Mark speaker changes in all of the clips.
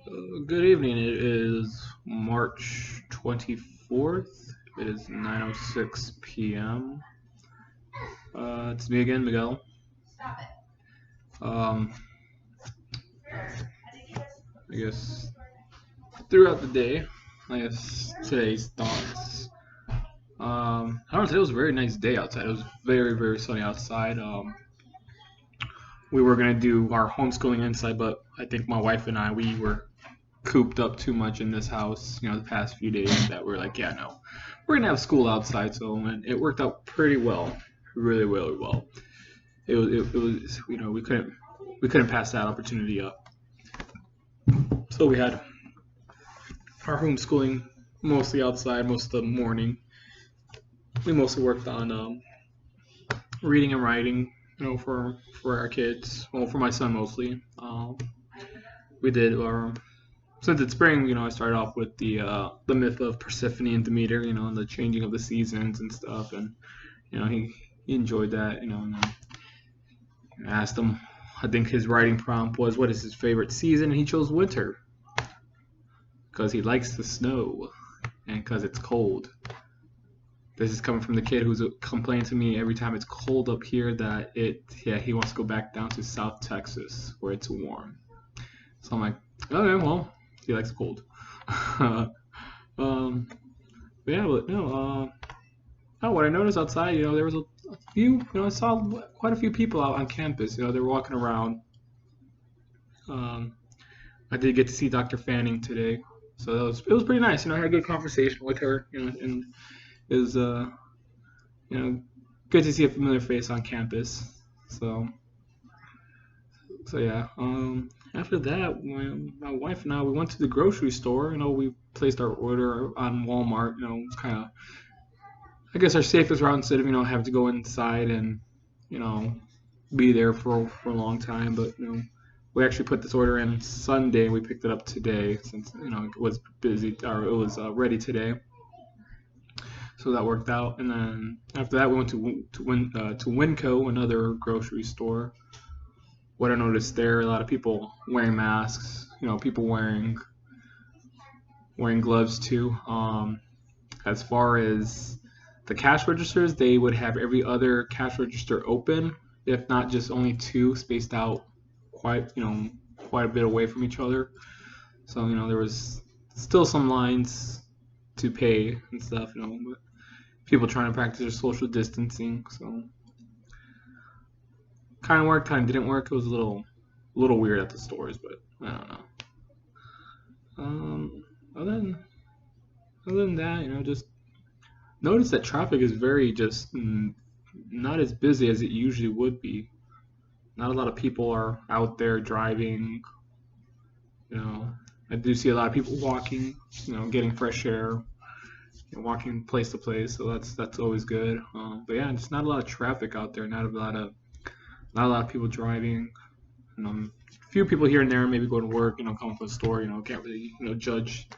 Speaker 1: Good evening. It is March 24th. It is 9:06 p.m. It's me again, Miguel. Um, I guess throughout the day, I guess today's thoughts. I don't know. Today was a very nice day outside. It was very, very sunny outside. We were gonna do our homeschooling inside, but I think my wife and we were cooped up too much in this house, the past few days that we're like, yeah, no, we're gonna have school outside. So and it worked out pretty well, really, really well. It was we couldn't pass that opportunity up. So we had our homeschooling mostly outside most of the morning. We mostly worked on reading and writing, for our kids. Well, for my son mostly. We did our Since it's spring, I started off with the myth of Persephone and Demeter, and the changing of the seasons and stuff, and he enjoyed that, and then I asked him. I think his writing prompt was, "What is his favorite season?" And he chose winter because he likes the snow and because it's cold. This is coming from the kid who's complaining to me every time it's cold up here that he wants to go back down to South Texas where it's warm. So I'm like, okay, well, he likes cold. um, but yeah, but no. Oh, what I noticed outside, there was a few. I saw quite a few people out on campus. They were walking around. Um, I did get to see Dr. Fanning today, so it was pretty nice. I had a good conversation with her. And it was you know good to see a familiar face on campus. So yeah. After that, my wife and I we went to the grocery store. We placed our order on Walmart. Kind of I guess our safest route instead of having to go inside and you know be there for a long time. But we actually put this order in Sunday. We picked it up today since it was busy or it was ready today. So that worked out. And then after that, we went to Winco, another grocery store. What I noticed there, a lot of people wearing masks. People wearing gloves too. As far as the cash registers, they would have every other cash register open, if not just only two spaced out quite a bit away from each other. So there was still some lines to pay and stuff. But people trying to practice their social distancing. So kind of worked, kind of didn't work. It was a little weird at the stores, but I don't know. Um, other than other than that, just notice that traffic is very just not as busy as it usually would be. Not a lot of people are out there driving. You know, I do see a lot of people walking. Getting fresh air, walking place to place. So that's always good. But yeah, just not a lot of traffic out there. Not a lot of people driving. A few people here and there maybe going to work. Coming from the store. Can't really judge.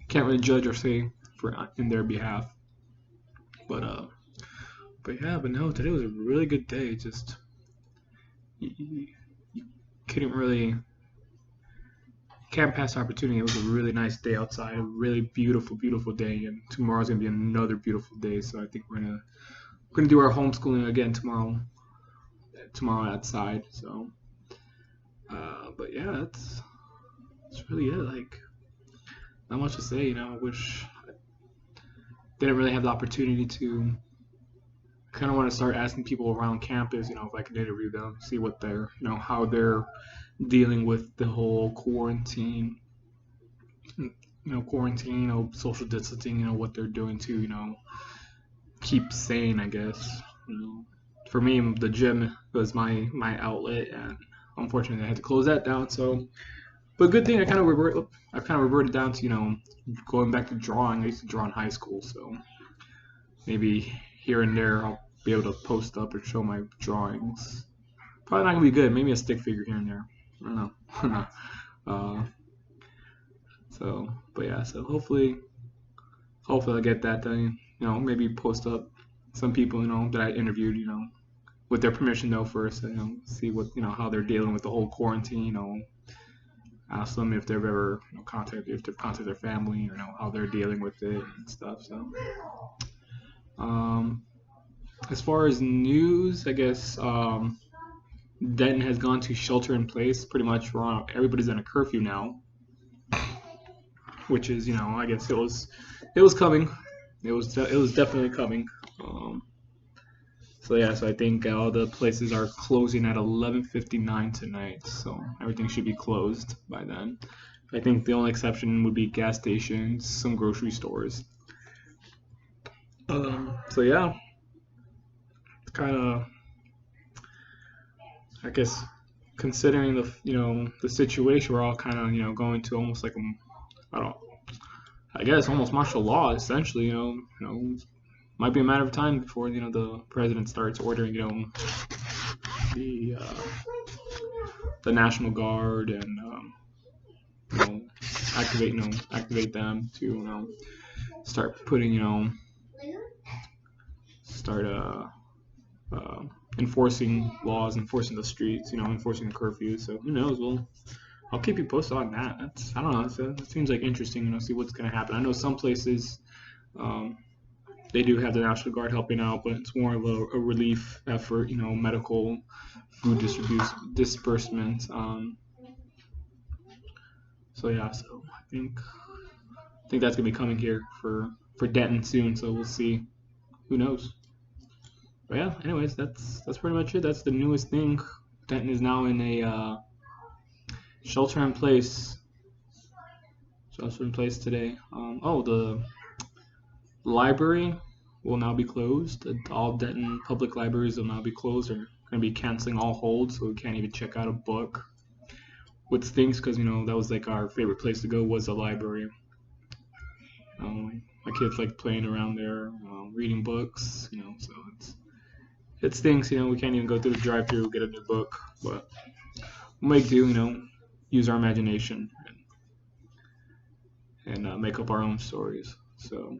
Speaker 1: Can't really judge or say for in their behalf. But yeah, but no, today was a really good day. Just you couldn't really can't pass the opportunity. It was a really nice day outside, a really beautiful, beautiful day, and tomorrow's gonna be another beautiful day. So I think we're gonna do our homeschooling again tomorrow outside. So, but yeah, that's really it. Like not much to say. I wish I didn't really have the opportunity to. Kind of want to start asking people around campus, if I can interview them, see what how they're dealing with the whole quarantine, social distancing, what they're doing to, keep sane, I guess. For me, the gym was my outlet, and unfortunately, I had to close that down. So, but good thing I kind of reverted down to, going back to drawing. I used to draw in high school, so maybe here and there I'll be able to post up or show my drawings. Probably not gonna be good. Maybe a stick figure here and there. I don't know. uh, but yeah. So hopefully I get that done. Maybe post up some people that I interviewed. With their permission though first. See what how they're dealing with the whole quarantine. ask them if they've ever if they've contacted their family, or how they're dealing with it and stuff. So um, as far as news, I guess Denton has gone to shelter in place. Pretty much, everybody's in a curfew now, which is, I guess it was coming. It was definitely coming. So yeah, so I think all the places are closing at 11:59 tonight. So everything should be closed by then. I think the only exception would be gas stations, some grocery stores. So yeah, kind of, I guess, considering the situation, we're all kind of going to almost like I don't I guess almost martial law essentially. Might be a matter of time before the president starts ordering the the National Guard and activate them to start putting start enforcing laws, enforcing the streets, enforcing the curfews. So who knows? Well, I'll keep you posted on that. I don't know. That seems like interesting. See what's gonna happen. I know some places they do have the National Guard helping out, but it's more of a relief effort. Medical, food disbursement. So yeah. So I think that's gonna be coming here for Denton soon. So we'll see. Who knows? But yeah. Anyways, that's pretty much it. That's the newest thing. Denton is now in a shelter in place. Shelter in place today. The library will now be closed. All Denton public libraries will now be closed. They're going to be canceling all holds, so we can't even check out a book. Which stinks, because that was like our favorite place to go, was the library. My kids like playing around there, reading books. So it stinks. We can't even go through the drive-thru get a new book, but we'll make do. Use our imagination and make up our own stories. So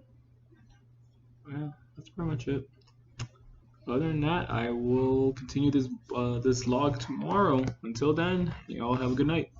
Speaker 1: yeah, that's pretty much it. Other than that, I will continue this vlog tomorrow. Until then, you all have a good night.